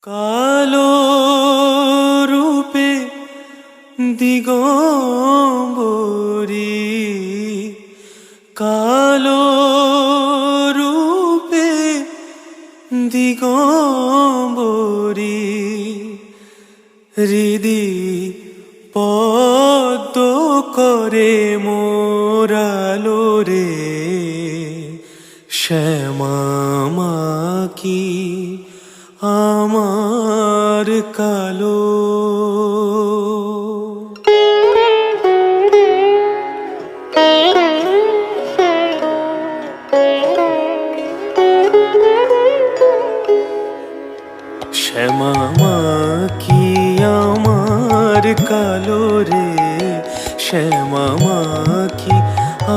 কালো রূপে দিগম্বরী, কালো রূপে দিগম্বরী, হৃদি পদ্ম করে মোরালো রে, শ্যামা মাকি আমার কালো। শ্যামা মাকি আমার কালো রে, শ্যামা মাকি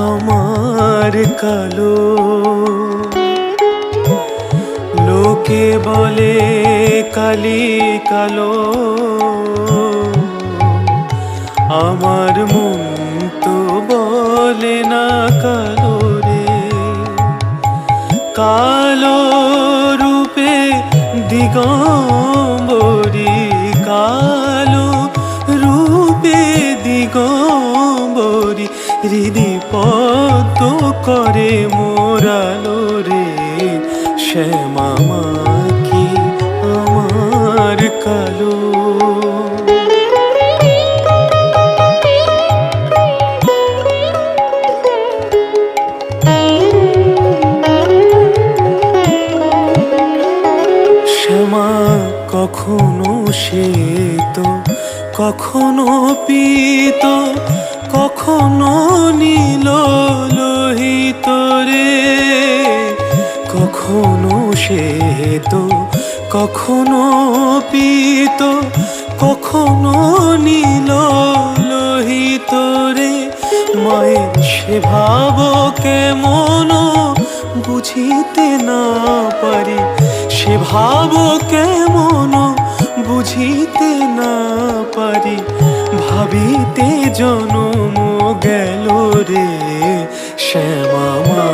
আমার কালো। লোকে বলে কালি কালো, আমার মন তো বলে না কালো রে। কালো রূপে দিগম্বরী, কালো রূপে দিগম্বরী, হৃদি পদ্ম করে মোরালো রে, শ্যামা মাকি আমার কালো। শ্যামা কখনো শ্বেত, কখনো পীত, কখনো নীল লোহিত রে। কখনো শ্বেত, কখনো পীত, কখনো নীল লোহিত রে। মায়ের সে ভাব কেমন বুঝিতে না পারি, সে ভাব কেমন বুঝিতে না পারি, ভাবিতে জনম গেল রে, শ্যামা।